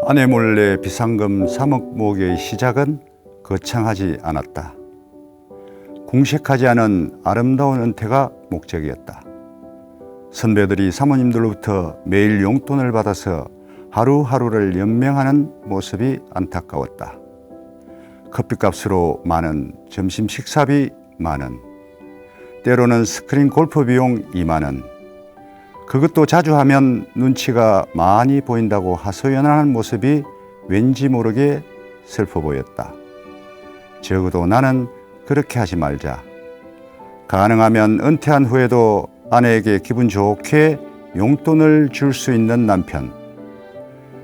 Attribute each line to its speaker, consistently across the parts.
Speaker 1: 아내 몰래 비상금 3억 모으기의 시작은 거창하지 않았다. 공식하지 않은 아름다운 은퇴가 목적이었다. 선배들이 사모님들로부터 매일 용돈을 받아서 하루하루를 연명하는 모습이 안타까웠다. 커피값으로 만원, 점심 식사비 만원, 때로는 스크린 골프 비용 2만원. 그것도 자주 하면 눈치가 많이 보인다고 하소연하는 모습이 왠지 모르게 슬퍼 보였다. 적어도 나는 그렇게 하지 말자. 가능하면 은퇴한 후에도 아내에게 기분 좋게 용돈을 줄 수 있는 남편.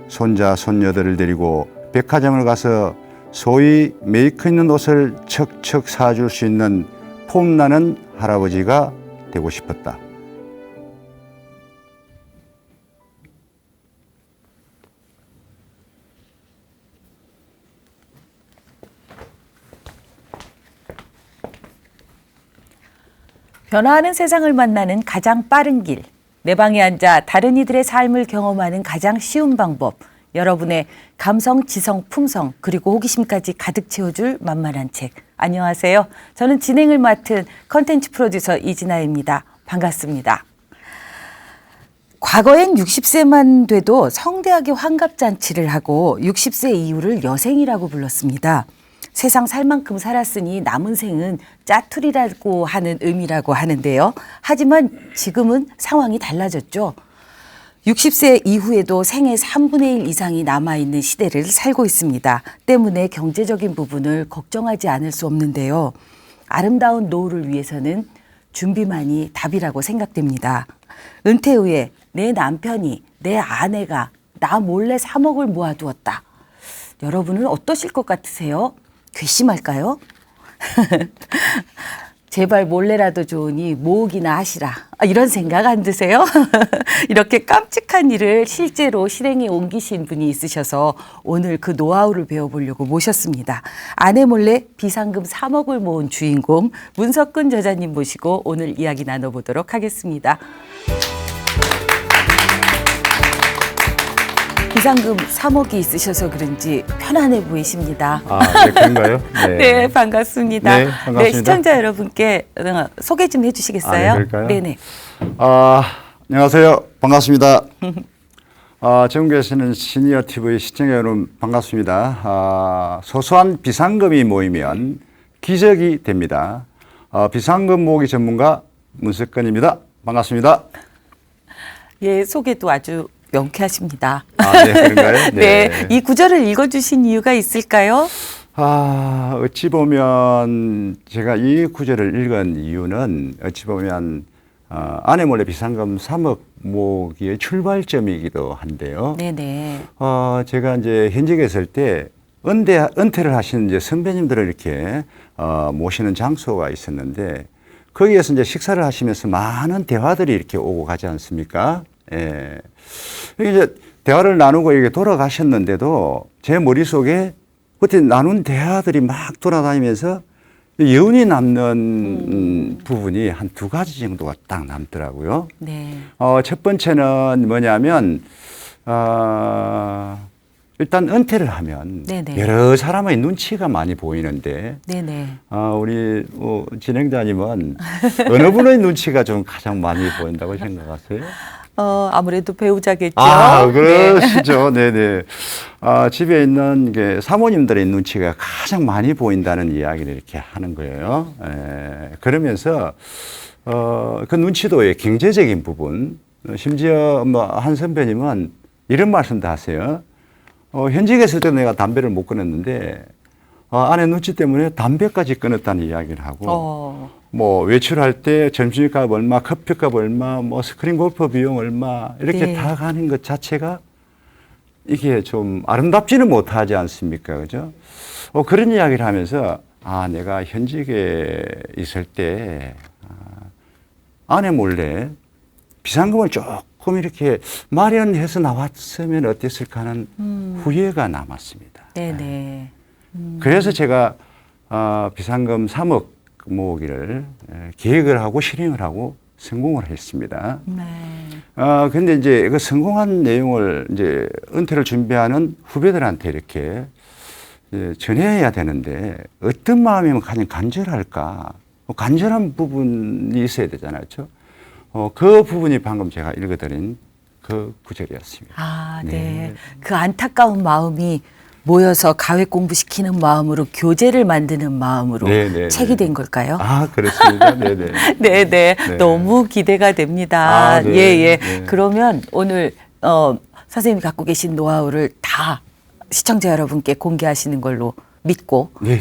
Speaker 1: 손자, 손녀들을 데리고 백화점을 가서 소위 메이크 있는 옷을 척척 사줄 수 있는 폼나는 할아버지가 되고 싶었다.
Speaker 2: 변화하는 세상을 만나는 가장 빠른 길. 내 방에 앉아 다른 이들의 삶을 경험하는 가장 쉬운 방법. 여러분의 감성, 지성, 품성, 그리고 호기심까지 가득 채워줄 만만한 책. 안녕하세요. 저는 진행을 맡은 컨텐츠 프로듀서 이진아입니다. 반갑습니다. 과거엔 60세만 돼도 성대하게 환갑잔치를 하고 60세 이후를 여생이라고 불렀습니다. 세상 살 만큼 살았으니 남은 생은 짜투리라고 하는 의미라고 하는데요. 하지만 지금은 상황이 달라졌죠. 60세 이후에도 생의 3분의 1 이상이 남아있는 시대를 살고 있습니다. 때문에 경제적인 부분을 걱정하지 않을 수 없는데요. 아름다운 노후를 위해서는 준비만이 답이라고 생각됩니다. 은퇴 후에 내 남편이, 내 아내가 나 몰래 3억을 모아두었다. 여러분은 어떠실 것 같으세요? 괘씸할까요? 제발 몰래라도 좋으니 모으기나 하시라. 이런 생각 안 드세요? 이렇게 깜찍한 일을 실제로 실행에 옮기신 분이 있으셔서 오늘 그 노하우를 배워보려고 모셨습니다. 아내 몰래 비상금 3억을 모은 주인공 문석근 저자님 모시고 오늘 이야기 나눠보도록 하겠습니다. 비상금 3억이 있으셔서 그런지 편안해 보이십니다.
Speaker 1: 네, 그런가요? 네.
Speaker 2: 네, 반갑습니다.
Speaker 1: 네, 반갑습니다.
Speaker 2: 네, 시청자 여러분께 소개 좀 해주시겠어요?
Speaker 1: 네, 그럴까요?
Speaker 2: 네네.
Speaker 1: 안녕하세요. 반갑습니다. 전국에서는 시니어 TV 시청자 여러분 반갑습니다. 소소한 비상금이 모이면 기적이 됩니다. 비상금 모으기 전문가 문석근입니다. 반갑습니다.
Speaker 2: 예, 소개도 아주 명쾌하십니다.
Speaker 1: 네, 그런가요?
Speaker 2: 네, 이 구절을 읽어주신 이유가 있을까요?
Speaker 1: 어찌 보면 제가 이 구절을 읽은 이유는 어찌 보면 아내 몰래 비상금 3억 모으기의 출발점이기도 한데요.
Speaker 2: 네네.
Speaker 1: 제가 이제 현직에 있을 때 은퇴를 하신 이제 선배님들을 이렇게 모시는 장소가 있었는데 거기에서 이제 식사를 하시면서 많은 대화들이 이렇게 오고 가지 않습니까? 예. 이제 대화를 나누고 이렇게 돌아가셨는데도 제 머릿속에 그때 나눈 대화들이 막 돌아다니면서 여운이 남는 부분이 한 2가지 정도가 딱 남더라고요.
Speaker 2: 네.
Speaker 1: 첫 번째는 뭐냐면, 일단 은퇴를 하면
Speaker 2: 네네.
Speaker 1: 여러 사람의 눈치가 많이 보이는데,
Speaker 2: 네네.
Speaker 1: 우리 진행자님은 어느 분의 눈치가 좀 가장 많이 보인다고 생각하세요?
Speaker 2: 아무래도 배우자겠죠.
Speaker 1: 그러시죠. 네네. 집에 있는 게 사모님들의 눈치가 가장 많이 보인다는 이야기를 이렇게 하는 거예요. 그러면서, 그 눈치도 경제적인 부분, 심지어 뭐 한 선배님은 이런 말씀도 하세요. 현직에 있을 때 내가 담배를 못 끊었는데, 아내 눈치 때문에 담배까지 끊었다는 이야기를 하고, 뭐 외출할 때 점심값 얼마, 커피값 얼마, 뭐 스크린 골프 비용 얼마 이렇게
Speaker 2: 네.
Speaker 1: 다 가는 것 자체가 이게 좀 아름답지는 못하지 않습니까, 그죠? 그런 이야기를 하면서 내가 현직에 있을 때 아내 몰래 비상금을 조금 이렇게 마련해서 나왔으면 어땠을까 하는 후회가 남았습니다.
Speaker 2: 네네.
Speaker 1: 그래서 제가 비상금 3억 모으기를 계획을 하고 실행을 하고 성공을 했습니다.
Speaker 2: 네.
Speaker 1: 근데 이제 그 성공한 내용을 이제 은퇴를 준비하는 후배들한테 이렇게 전해야 되는데 어떤 마음이면 가장 간절할까? 간절한 부분이 있어야 되잖아요. 그렇죠? 그 부분이 방금 제가 읽어드린 그 구절이었습니다.
Speaker 2: 아, 네. 그 안타까운 마음이 모여서 가회 공부시키는 마음으로 교재를 만드는 마음으로 책이 된 걸까요?
Speaker 1: 아, 그렇습니다. 네네.
Speaker 2: 네네.
Speaker 1: 네.
Speaker 2: 너무 기대가 됩니다.
Speaker 1: 아, 네.
Speaker 2: 예, 예.
Speaker 1: 네.
Speaker 2: 그러면 오늘, 선생님이 갖고 계신 노하우를 다 시청자 여러분께 공개하시는 걸로 믿고
Speaker 1: 네네.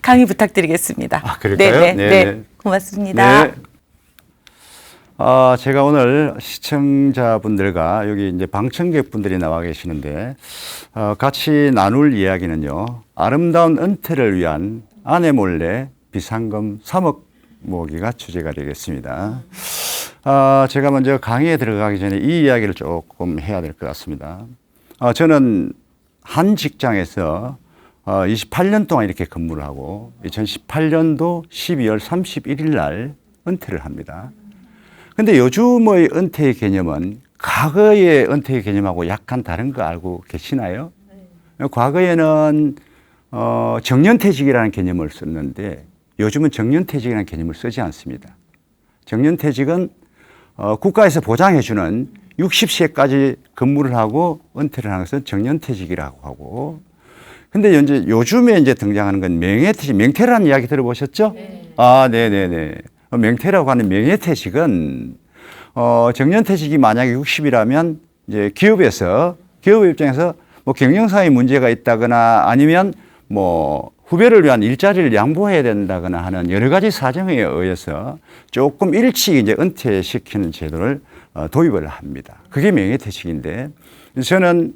Speaker 2: 강의 부탁드리겠습니다.
Speaker 1: 아, 그럴까요?
Speaker 2: 네네.
Speaker 1: 네네.
Speaker 2: 네. 고맙습니다.
Speaker 1: 네. 제가 오늘 시청자분들과 여기 이제 방청객분들이 나와 계시는데, 같이 나눌 이야기는요, 아름다운 은퇴를 위한 아내 몰래 비상금 3억 모으기가 주제가 되겠습니다. 제가 먼저 강의에 들어가기 전에 이 이야기를 조금 해야 될 것 같습니다. 저는 한 직장에서 28년 동안 이렇게 근무를 하고 2018년도 12월 31일 날 은퇴를 합니다. 근데 요즘의 은퇴의 개념은 과거의 은퇴의 개념하고 약간 다른 거 알고 계시나요? 과거에는 정년퇴직이라는 개념을 썼는데 요즘은 정년퇴직이라는 개념을 쓰지 않습니다. 정년퇴직은 국가에서 보장해주는 60세까지 근무를 하고 은퇴를 하는 것은 정년퇴직이라고 하고, 근데 이제 요즘에 이제 등장하는 건 명예퇴직, 명퇴라는 이야기 들어보셨죠? 네. 아, 네네네. 명퇴라고 하는 명예퇴직은 정년퇴직이 만약에 60이라면 이제 기업 입장에서 뭐 경영상의 문제가 있다거나 아니면 뭐 후배를 위한 일자리를 양보해야 된다거나 하는 여러 가지 사정에 의해서 조금 일찍 이제 은퇴시키는 제도를 도입을 합니다. 그게 명예퇴직인데 저는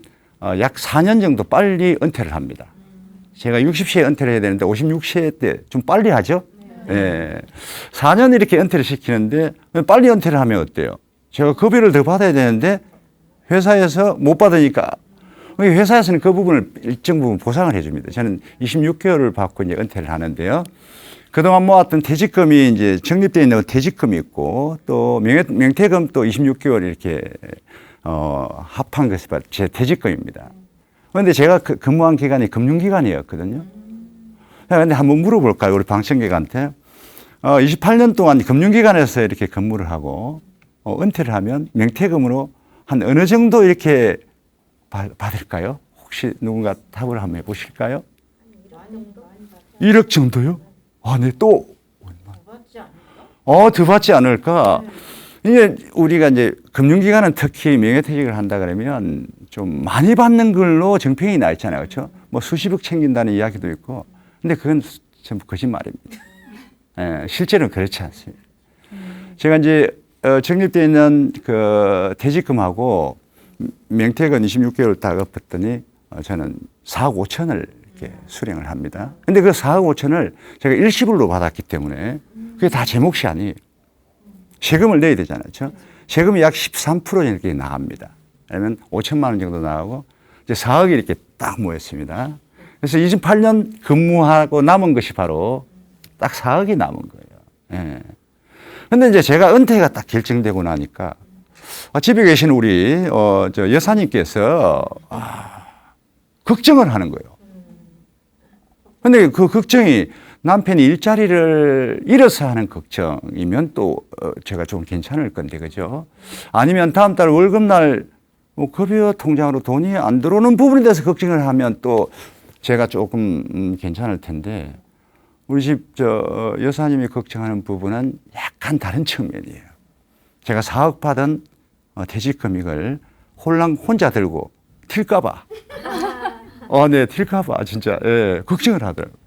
Speaker 1: 약 4년 정도 빨리 은퇴를 합니다. 제가 60세에 은퇴를 해야 되는데 56세 때 좀 빨리 하죠? 네. 4년 이렇게 은퇴를 시키는데 빨리 은퇴를 하면 어때요? 제가 급여를 더 받아야 되는데 회사에서 못 받으니까 회사에서는 그 부분을 일정 부분 보상을 해줍니다. 저는 26개월을 받고 이제 은퇴를 하는데요. 그동안 모았던 퇴직금이 이제 적립되어 있는 퇴직금이 있고 또 명퇴금 또 26개월 이렇게 합한 것이 바로 제 퇴직금입니다. 그런데 제가 근무한 기간이 금융기관이었거든요. 그런데 한번 물어볼까요? 우리 방청객한테. 28년 동안 금융기관에서 이렇게 근무를 하고 은퇴를 하면 명퇴금으로 한 어느 정도 이렇게 받을까요? 혹시 누군가 답을 한번 해보실까요? 1억 정도요? 아, 네, 또. 더 받지 않을까? 이게 우리가 이제 금융기관은 특히 명예퇴직을 한다 그러면 좀 많이 받는 걸로 정평이 나 있잖아요. 그렇죠? 뭐 수십억 챙긴다는 이야기도 있고. 근데 그건 전부 거짓말입니다. 실제로는 그렇지 않습니다. 제가 이제 적립되어 있는 그 퇴직금하고 명퇴금 26개월 다 갚았더니 저는 4억 5천을 이렇게 수령을 합니다. 근데 그 4억 5천을 제가 일시불로 받았기 때문에 그게 다 제 몫이 아니에요. 세금을 내야 되잖아요. 그렇죠? 세금이 약 13% 이렇게 나갑니다. 그러면 5천만 원 정도 나가고 이제 4억이 이렇게 딱 모였습니다. 그래서 28년 근무하고 남은 것이 바로 딱 4억이 남은 거예요. 예. 근데 이제 제가 은퇴가 딱 결정되고 나니까 집에 계신 우리 저 여사님께서 걱정을 하는 거예요. 근데 그 걱정이 남편이 일자리를 잃어서 하는 걱정이면 또 제가 좀 괜찮을 건데, 그죠? 아니면 다음 달 월급날 뭐 급여 통장으로 돈이 안 들어오는 부분에 대해서 걱정을 하면 또 제가 조금 괜찮을 텐데, 우리 집 여사님이 걱정하는 부분은 약간 다른 측면이에요. 제가 4억 받은 퇴직금액을 홀랑 혼자 들고 튈까봐. 네, 튈까봐 진짜 걱정을 하더라고요.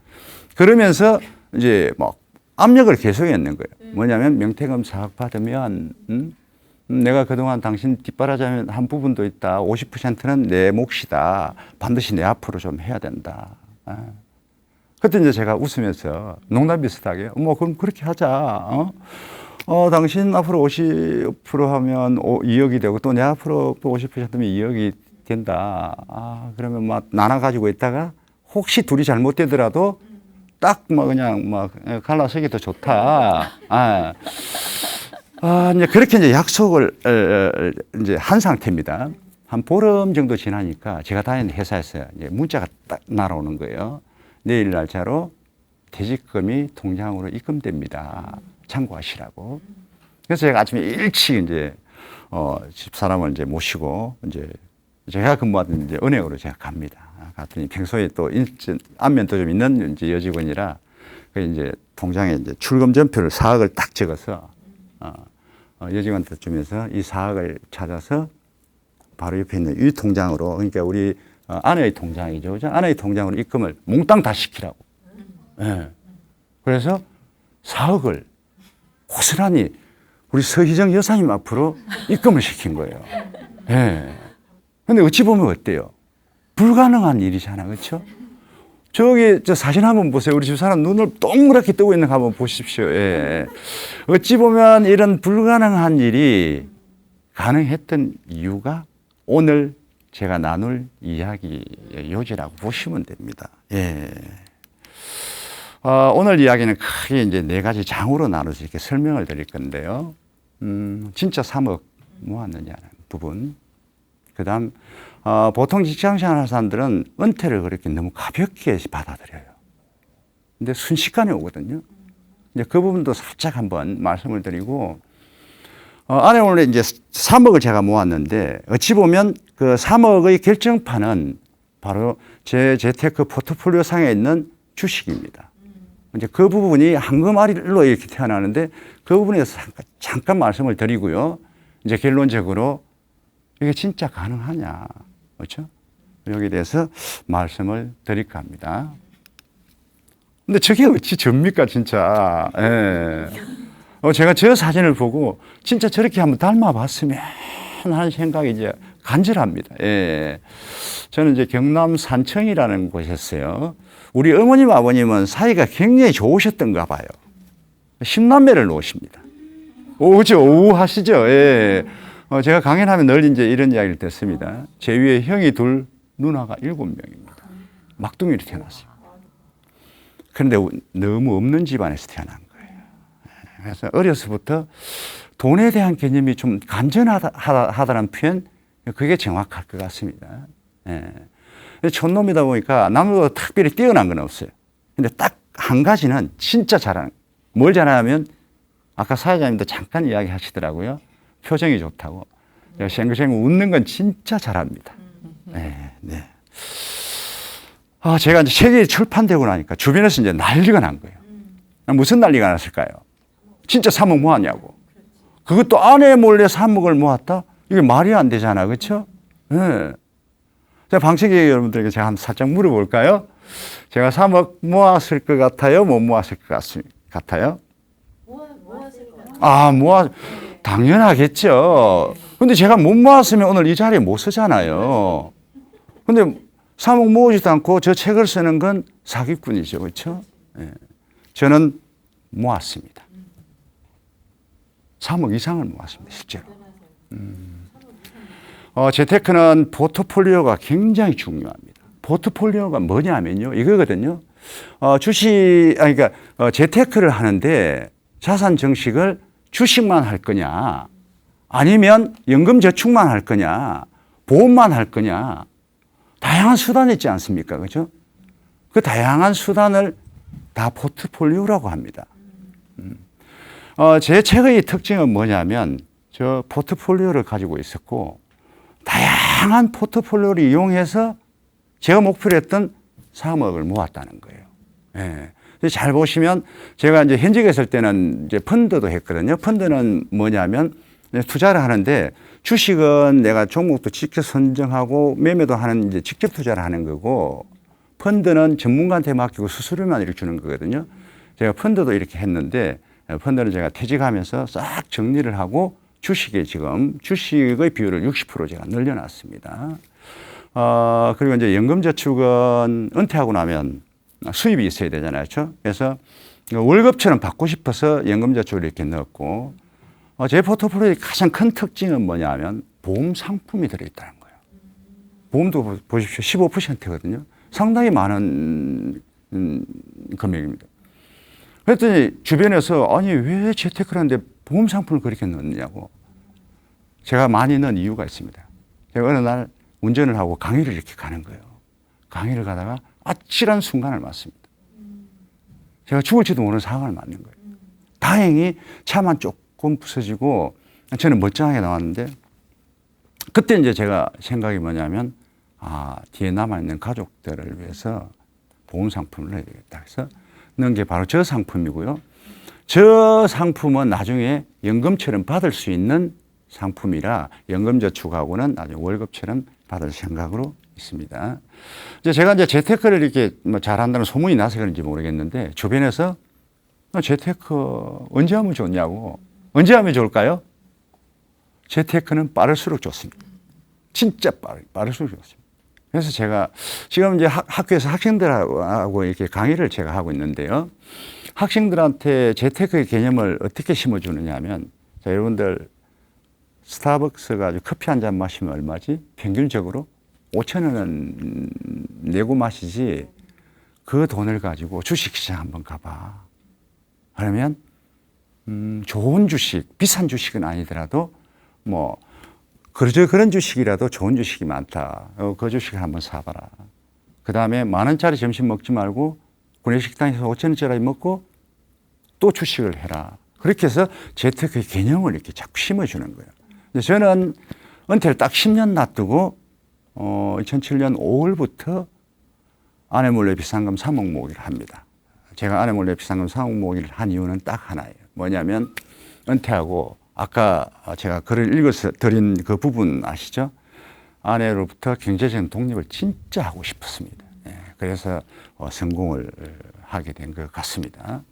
Speaker 1: 그러면서 이제 막 압력을 계속했는 거예요. 뭐냐면 명퇴금 4억 받으면 내가 그동안 당신 뒷바라지하면 한 부분도 있다. 50%는 내 몫이다. 반드시 내 앞으로 좀 해야 된다. 그때 이제 제가 웃으면서 농담 비슷하게 뭐 그럼 그렇게 하자. 당신 앞으로 50% 하면 2억이 되고 또 내 앞으로 또 50%면 2억이 된다. 그러면 막 나눠 가지고 있다가 혹시 둘이 잘못되더라도 딱 뭐 그냥 막 갈라서기 더 좋다. 이제 그렇게 이제 약속을 이제 한 상태입니다. 한 보름 정도 지나니까 제가 다니는 회사에서 이제 문자가 딱 날아오는 거예요. 내일 날짜로 퇴직금이 통장으로 입금됩니다. 참고하시라고. 그래서 제가 아침에 일찍 이제 집사람을 이제 모시고 이제 제가 근무하던 이제 은행으로 제가 갑니다. 갔더니 평소에 또 안면도 좀 있는 이제 여직원이라 그 이제 통장에 이제 출금 전표를 4억을 딱 적어서 여직원한테 주면서 이 4억을 찾아서 바로 옆에 있는 이 통장으로, 그러니까 우리 아내의 통장이죠. 그죠? 아내의 통장으로 입금을 몽땅 다 시키라고. 예. 그래서 4억을 고스란히 우리 서희정 여사님 앞으로 입금을 시킨 거예요. 예. 근데 어찌 보면 어때요? 불가능한 일이잖아. 그렇죠? 저기 저 사진 한번 보세요. 우리 집사람 눈을 동그랗게 뜨고 있는 거 한번 보십시오. 예. 어찌 보면 이런 불가능한 일이 가능했던 이유가 오늘 제가 나눌 이야기의 요지라고 보시면 됩니다. 예. 오늘 이야기는 크게 이제 4가지 장으로 나눠서 이렇게 설명을 드릴 건데요. 진짜 3억 모았느냐는 부분. 그 다음, 보통 직장 생활하는 사람들은 은퇴를 그렇게 너무 가볍게 받아들여요. 근데 순식간에 오거든요. 이제 그 부분도 살짝 한번 말씀을 드리고, 안에 오늘 이제 3억을 제가 모았는데, 어찌 보면 그 3억의 결정판은 바로 제 재테크 포트폴리오 상에 있는 주식입니다. 이제 그 부분이 황금알로 이렇게 태어나는데, 그 부분에서 잠깐 말씀을 드리고요. 이제 결론적으로 이게 진짜 가능하냐, 그렇죠? 여기에 대해서 말씀을 드릴까 합니다. 근데 저게 어찌 접니까, 진짜. 예. 제가 저 사진을 보고 진짜 저렇게 한번 닮아봤으면 하는 생각이 이제 간절합니다. 예. 저는 이제 경남 산청이라는 곳이었어요. 우리 어머님, 아버님은 사이가 굉장히 좋으셨던가 봐요. 10남매를 놓으십니다. 그죠? 우하시죠? 예. 제가 강연하면 늘 이제 이런 이야기를 듣습니다. 제 위에 형이 2, 누나가 7명입니다. 막둥이로 태어났어요. 그런데 너무 없는 집안에서 태어난 거예요. 그래서 어려서부터 돈에 대한 개념이 좀 간전하다는 표현, 그게 정확할 것 같습니다. 예. 촌놈이다 보니까 남들보다 특별히 뛰어난 건 없어요. 근데 딱 한 가지는 진짜 잘하는, 뭘 잘하냐면 아까 사회자님도 잠깐 이야기 하시더라고요. 표정이 좋다고. 생글생글 웃는 건 진짜 잘합니다. 네, 네. 제가 이제 책이 출판되고 나니까 주변에서 이제 난리가 난 거예요. 무슨 난리가 났을까요? 진짜 3억 모았냐고. 그것도 아내 몰래 3억을 모았다? 이게 말이 안 되잖아. 그렇죠? 네. 자, 방청객 여러분들에게 제가 한번 살짝 물어볼까요? 제가 3억 모았을 것 같아요? 못 모았을 것 같아요? 당연하겠죠. 근데 제가 못 모았으면 오늘 이 자리에 못 서잖아요. 근데 3억 모으지도 않고 저 책을 쓰는 건 사기꾼이죠. 그렇죠? 네. 저는 모았습니다. 3억 이상을 모았습니다. 실제로. 재테크는 포트폴리오가 굉장히 중요합니다. 포트폴리오가 뭐냐면요. 이거거든요. 그러니까 재테크를 하는데 자산 정식을 주식만 할 거냐, 아니면 연금 저축만 할 거냐, 보험만 할 거냐, 다양한 수단이 있지 않습니까? 그죠? 그 다양한 수단을 다 포트폴리오라고 합니다. 제 책의 특징은 뭐냐면, 저 포트폴리오를 가지고 있었고, 다양한 포트폴리오를 이용해서 제가 목표로 했던 3억을 모았다는 거예요. 예. 잘 보시면 제가 이제 현직에 있을 때는 이제 펀드도 했거든요. 펀드는 뭐냐면 투자를 하는데 주식은 내가 종목도 직접 선정하고 매매도 하는 이제 직접 투자를 하는 거고, 펀드는 전문가한테 맡기고 수수료만 이렇게 주는 거거든요. 제가 펀드도 이렇게 했는데 펀드는 제가 퇴직하면서 싹 정리를 하고 주식의 주식의 비율을 60% 제가 늘려놨습니다. 그리고 이제 연금저축은 은퇴하고 나면 수입이 있어야 되잖아요. 그렇죠? 그래서 월급처럼 받고 싶어서 연금저축을 이렇게 넣었고, 제 포트폴리오의 가장 큰 특징은 뭐냐면 보험 상품이 들어있다는 거예요. 보험도 보십시오. 15%거든요. 상당히 많은 금액입니다. 그랬더니 주변에서 아니 왜 재테크를 하는데 보험 상품을 그렇게 넣느냐고. 제가 많이 넣은 이유가 있습니다. 제가 어느 날 운전을 하고 강의를 이렇게 가는 거예요. 강의를 가다가 아찔한 순간을 맞습니다. 제가 죽을지도 모르는 상황을 맞는 거예요. 다행히 차만 조금 부서지고 저는 멀쩡하게 나왔는데 그때 이제 제가 생각이 뭐냐면 뒤에 남아있는 가족들을 위해서 보험 상품을 넣어야 되겠다. 그래서 넣은 게 바로 저 상품이고요. 저 상품은 나중에 연금처럼 받을 수 있는 상품이라 연금저축하고는 나중에 월급처럼 받을 생각으로 있습니다. 제가 이제 재테크를 이렇게 잘한다는 소문이 나서 그런지 모르겠는데 주변에서 재테크 언제 하면 좋냐고. 언제 하면 좋을까요? 재테크는 빠를수록 좋습니다. 진짜 빠를수록 좋습니다. 그래서 제가 지금 이제 학교에서 학생들하고 이렇게 강의를 제가 하고 있는데요. 학생들한테 재테크의 개념을 어떻게 심어주느냐 하면 자, 여러분들 스타벅스 가지고 커피 한 잔 마시면 얼마지? 평균적으로 5,000원 내고 마시지 그 돈을 가지고 주식시장 한번 가봐. 그러면 좋은 주식, 비싼 주식은 아니더라도 뭐 그런 주식이라도 좋은 주식이 많다. 그 주식을 한번 사봐라. 그 다음에 10,000원짜리 점심 먹지 말고 구내식당에서 5,000원짜리 먹고 또 주식을 해라. 그렇게 해서 재테크의 개념을 이렇게 자꾸 심어주는 거예요. 저는 은퇴를 딱 10년 놔두고 2007년 5월부터 아내 몰래 비상금 3억 모으기를 합니다. 제가 아내 몰래 비상금 3억 모으기를 한 이유는 딱 하나예요. 뭐냐면 은퇴하고 아까 제가 글을 읽어서 드린 그 부분 아시죠? 아내로부터 경제적인 독립을 진짜 하고 싶었습니다. 그래서 성공을 하게 된 것 같습니다.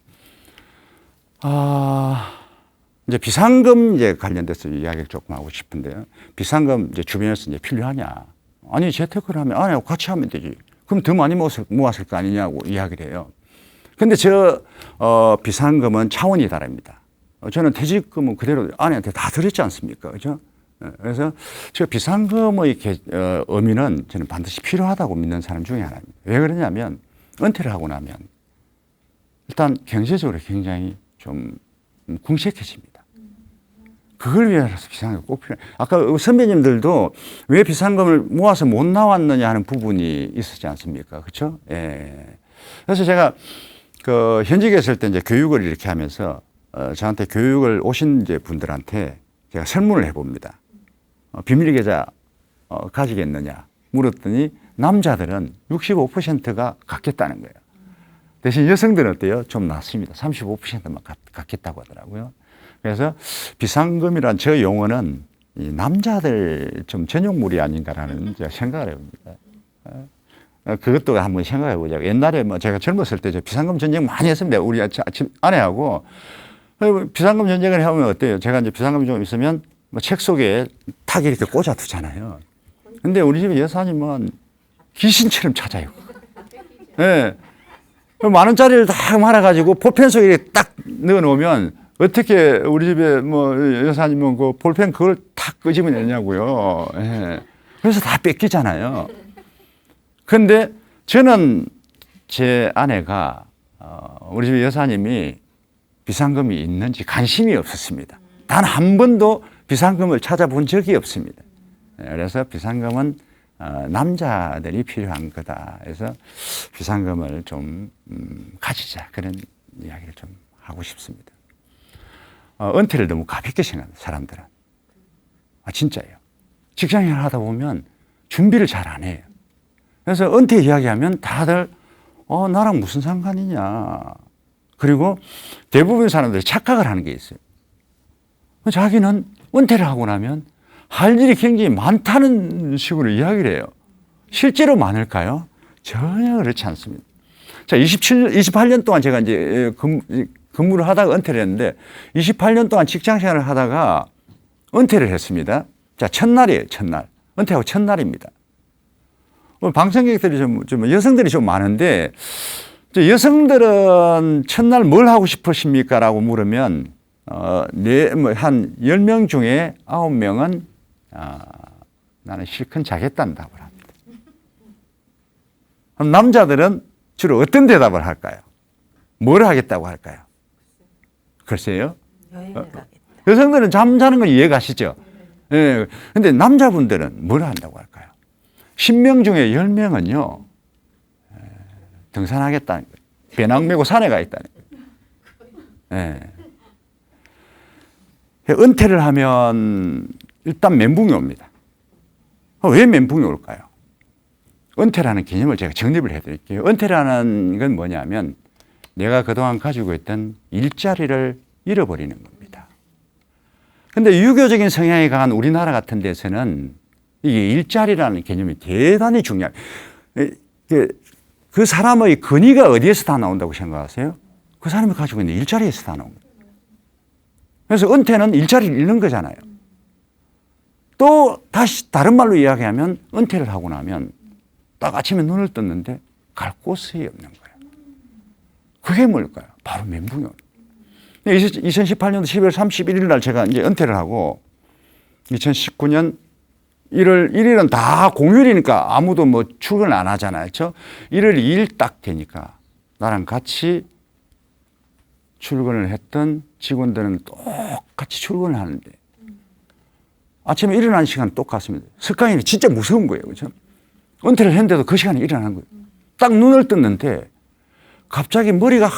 Speaker 1: 이제 비상금 이제 관련돼서 이야기를 조금 하고 싶은데요. 비상금 이제 주변에서 이제 필요하냐? 아니 재테크를 하면 아내하고 같이 하면 되지. 그럼 더 많이 모았을 거 아니냐고 이야기를 해요. 근데 비상금은 차원이 다릅니다. 저는 퇴직금은 그대로 아내한테 다 드렸지 않습니까? 그죠? 그래서 저 비상금의 의미는 저는 반드시 필요하다고 믿는 사람 중에 하나입니다. 왜 그러냐면 은퇴를 하고 나면 일단 경제적으로 굉장히 좀 궁색해집니다. 그걸 위해서 비상금이 꼭 필요해요. 아까 선배님들도 왜 비상금을 모아서 못 나왔느냐 하는 부분이 있었지 않습니까? 그렇죠? 예. 그래서 제가 현직에 있을 때 이제 교육을 이렇게 하면서 저한테 교육을 오신 이제 분들한테 제가 설문을 해봅니다. 비밀 계좌 가지겠느냐 물었더니 남자들은 65%가 갖겠다는 거예요. 대신 여성들은 어때요? 좀 낮습니다. 35%만 갖겠다고 하더라고요. 그래서 비상금이란 저 용어는 이 남자들 좀 전용물이 아닌가라는 생각을 해봅니다. 그것도 한번 생각해 보자고. 옛날에 제가 젊었을 때 비상금 전쟁 많이 했습니다. 우리 아내하고. 비상금 전쟁을 해보면 어때요? 제가 이제 비상금이 좀 있으면 책 속에 탁 이렇게 꽂아 두잖아요. 근데 우리 집 여사님은 귀신처럼 찾아요. 예. 10,000원짜리를 딱 말아가지고 볼펜 속에 딱 넣어 놓으면 어떻게 우리 집에 여사님은 그 볼펜 그걸 탁 끄집어내냐고요. 예. 그래서 다 뺏기잖아요. 근데 저는 제 아내가 우리 집 여사님이 비상금이 있는지 관심이 없었습니다. 단 한 번도 비상금을 찾아본 적이 없습니다. 그래서 비상금은 남자들이 필요한 거다. 그래서 비상금을 좀 가지자. 그런 이야기를 좀 하고 싶습니다. 은퇴를 너무 가볍게 생각합니다. 사람들은. 진짜예요. 직장생활 하다 보면 준비를 잘 안 해요. 그래서 은퇴 이야기하면 다들 나랑 무슨 상관이냐. 그리고 대부분 사람들이 착각을 하는 게 있어요. 자기는 은퇴를 하고 나면 할 일이 굉장히 많다는 식으로 이야기를 해요. 실제로 많을까요? 전혀 그렇지 않습니다. 자, 28년 동안 제가 이제 근무를 하다가 은퇴를 했는데 28년 동안 직장 생활을 하다가 은퇴를 했습니다. 자, 첫날이에요, 첫날. 은퇴하고 첫날입니다. 방청객들이 좀 여성들이 좀 많은데 여성들은 첫날 뭘 하고 싶으십니까? 라고 물으면 한 10명 중에 9명은 나는 실컷 자겠다는 답을 합니다. 그럼 남자들은 주로 어떤 대답을 할까요? 뭘 하겠다고 할까요? 글쎄요.
Speaker 2: 여행을 가겠다.
Speaker 1: 여성들은 잠자는 건 이해가시죠? 예. 근데 남자분들은 뭘 한다고 할까요? 10명 중에 10명은요, 등산하겠다는 거예요. 배낭 메고 산에 가 있다는 거예요. 예. 은퇴를 하면 일단 멘붕이 옵니다. 왜 멘붕이 올까요? 은퇴라는 개념을 제가 정립을 해드릴게요. 은퇴라는 건 뭐냐면 내가 그동안 가지고 있던 일자리를 잃어버리는 겁니다. 근데 유교적인 성향이 강한 우리나라 같은 데서는 이게 일자리라는 개념이 대단히 중요해요. 그 사람의 근위가 어디에서 다 나온다고 생각하세요? 그 사람이 가지고 있는 일자리에서 다 나온 거예요. 그래서 은퇴는 일자리를 잃는 거잖아요. 또 다시 다른 말로 이야기하면 은퇴를 하고 나면 딱 아침에 눈을 떴는데 갈 곳이 없는 거예요. 그게 뭘까요? 바로 멘붕이에요. 2018년도 12월 31일 날 제가 이제 은퇴를 하고 2019년 1월 1일은 다 공휴일이니까 아무도 뭐 출근을 안 하잖아요. 그렇죠? 1월 2일 딱 되니까 나랑 같이 출근을 했던 직원들은 똑같이 출근을 하는데 아침에 일어나는 시간은 똑같습니다. 습관이 진짜 무서운 거예요. 그렇죠? 은퇴를 했는데도 그 시간에 일어나는 거예요. 딱 눈을 떴는데 갑자기 머리가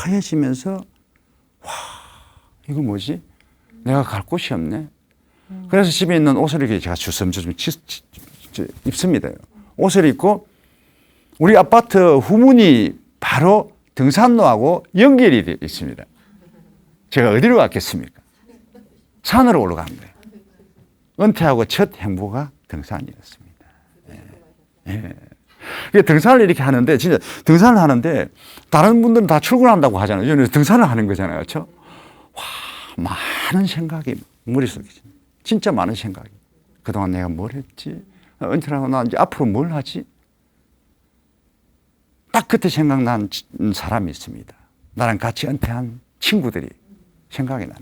Speaker 1: 하얘지면서 와, 이거 뭐지? 내가 갈 곳이 없네. 그래서 집에 있는 옷을 이렇게 제가 주섬주섬 입습니다. 옷을 입고 우리 아파트 후문이 바로 등산로하고 연결이 되어 있습니다. 제가 어디로 갔겠습니까? 산으로 올라간 거예요. 은퇴하고 첫 행보가 등산이었습니다. 예. 예. 등산을 이렇게 하는데 진짜 등산을 하는데 다른 분들은 다 출근한다고 하잖아요. 저는 등산을 하는 거잖아요. 그렇죠? 와, 많은 생각이 머릿속에 진짜 많은 생각이. 그동안 내가 뭘 했지? 은퇴를 하고 나 이제 앞으로 뭘 하지? 딱 그때 생각난 사람이 있습니다. 나랑 같이 은퇴한 친구들이 생각이 나는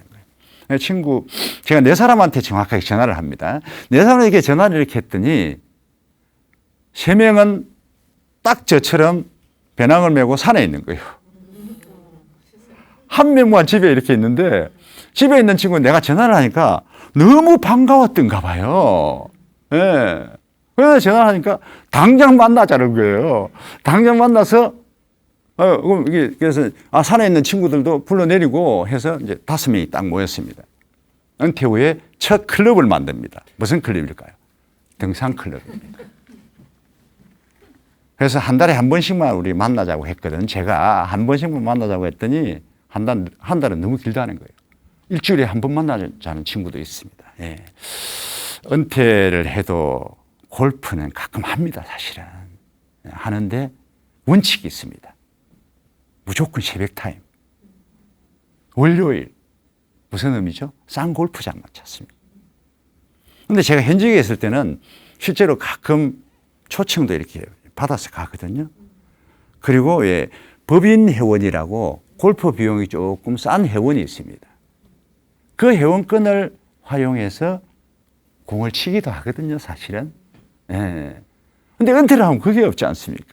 Speaker 1: 거예요. 친구, 제가 네 사람한테 정확하게 전화를 합니다. 네 사람에게 전화를 이렇게 했더니 세 명은 딱 저처럼 배낭을 메고 산에 있는 거예요. 한 명만 집에 이렇게 있는데 집에 있는 친구는 내가 전화를 하니까 너무 반가웠던가 봐요. 예. 그래서 전화를 하니까 당장 만나자는 거예요. 당장 만나서 그럼 이게 그래서 산에 있는 친구들도 불러내리고 해서 이제 5명이 딱 모였습니다. 은퇴 후에 첫 클럽을 만듭니다. 무슨 클럽일까요? 등산 클럽입니다. 그래서 한 달에 한 번씩만 우리 만나자고 했거든. 제가 한 번씩만 만나자고 했더니 한 달은 너무 길다는 거예요. 일주일에 한 번 만나자는 친구도 있습니다. 예. 은퇴를 해도 골프는 가끔 합니다, 사실은. 하는데 원칙이 있습니다. 무조건 새벽 타임. 월요일. 무슨 의미죠? 싼 골프장만 찾습니다. 근데 제가 현직에 있을 때는 실제로 가끔 초청도 이렇게 받아서 가거든요. 그리고 예, 법인 회원이라고 골프 비용이 조금 싼 회원이 있습니다. 그 회원권을 활용해서 공을 치기도 하거든요, 사실은. 예. 근데 은퇴를 하면 그게 없지 않습니까?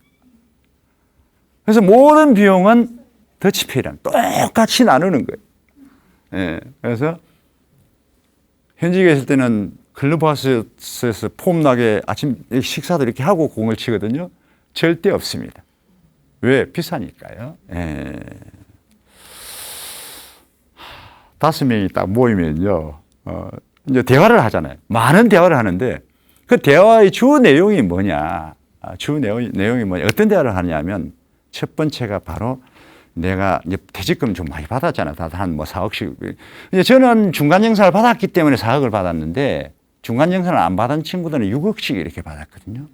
Speaker 1: 그래서 모든 비용은 더치페이랑 똑같이 나누는 거예요. 예. 그래서 현직에 있을 때는 클럽하우스에서 폼나게 아침 식사도 이렇게 하고 공을 치거든요. 절대 없습니다. 왜? 비싸니까요. 예. 5명이 딱 모이면요, 이제 대화를 하잖아요. 많은 대화를 하는데 그 대화의 주 내용이 뭐냐? 내용이 뭐냐? 어떤 대화를 하냐면 첫 번째가 바로 내가 이제 퇴직금 좀 많이 받았잖아요. 다들 한 뭐 4억씩. 이제 저는 중간영사를 받았기 때문에 4억을 받았는데 중간영사를 안 받은 친구들은 6억씩 이렇게 받았거든요.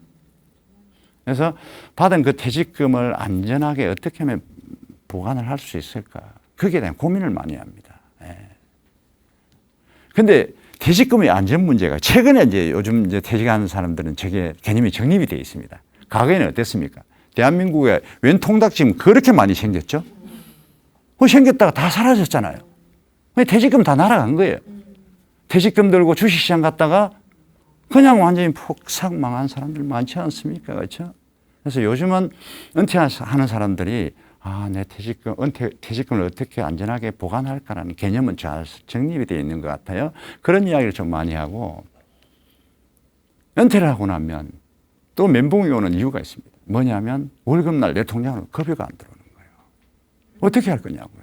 Speaker 1: 그래서 받은 그 퇴직금을 안전하게 어떻게 하면 보관을 할 수 있을까? 거기에 대한 고민을 많이 합니다. 근데 퇴직금의 안전 문제가 최근에 이제 요즘 이제 퇴직하는 사람들은 저게 개념이 정립이 되어 있습니다. 과거에는 어땠습니까? 대한민국에 웬 통닭집 그렇게 많이 생겼죠? 생겼다가 다 사라졌잖아요. 퇴직금 다 날아간 거예요. 퇴직금 들고 주식시장 갔다가 그냥 완전히 폭삭 망한 사람들 많지 않습니까? 그렇죠? 그래서 요즘은 은퇴하는 사람들이 내 퇴직금을 어떻게 안전하게 보관할까라는 개념은 잘 정립이 되어 있는 것 같아요. 그런 이야기를 좀 많이 하고, 은퇴를 하고 나면 또 멘붕이 오는 이유가 있습니다. 뭐냐면 월급날 내 통장으로 급여가 안 들어오는 거예요. 어떻게 할 거냐고요.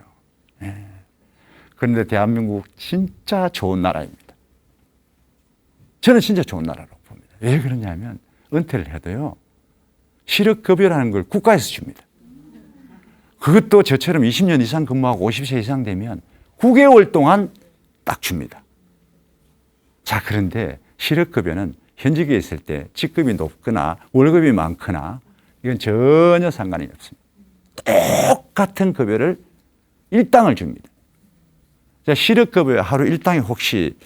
Speaker 1: 그런데 대한민국 진짜 좋은 나라입니다. 저는 진짜 좋은 나라라고 봅니다. 왜 그러냐면 은퇴를 해도요, 실업급여라는 걸 국가에서 줍니다. 그것도 저처럼 20년 이상 근무하고 50세 이상 되면 9개월 동안 딱 줍니다. 자, 그런데 실업급여는 현직에 있을 때 직급이 높거나 월급이 많거나 이건 전혀 상관이 없습니다. 똑같은 급여를 일당을 줍니다. 자, 실업급여 하루 일당이 혹시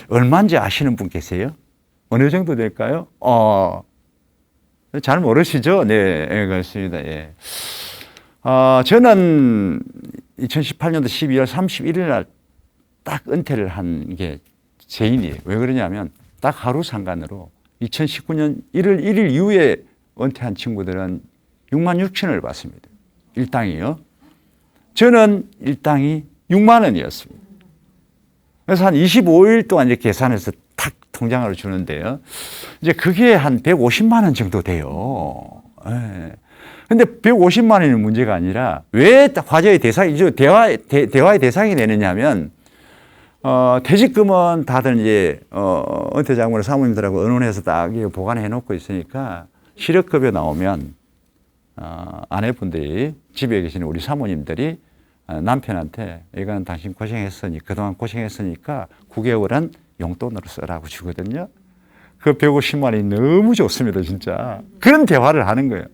Speaker 1: 얼마인지 아시는 분 계세요? 어느 정도 될까요? 잘 모르시죠? 네, 그렇습니다. 예. 저는 2018년도 12월 31일 날 딱 은퇴를 한 게 제인이에요. 왜 그러냐면 딱 하루 상관으로 2019년 1월 1일 이후에 은퇴한 친구들은 6만 6천원을 받습니다. 일당이요. 저는 일당이 6만 원이었습니다. 그래서 한 25일 동안 이제 계산해서 탁 통장으로 주는데요. 이제 그게 한 150만 원 정도 돼요. 근데 150만 원이 문제가 아니라 왜 화제의 대상이, 대화의 대상이 되느냐 하면, 퇴직금은 다들 이제, 은퇴 장군의 사모님들하고 의논해서 딱 보관해 놓고 있으니까 실업급여 나오면, 아내분들이 집에 계시는 우리 사모님들이 남편한테 이건 당신 고생했으니, 그동안 고생했으니까 9개월은 용돈으로 쓰라고 주거든요. 그 150만 원이 너무 좋습니다, 진짜. 그런 대화를 하는 거예요.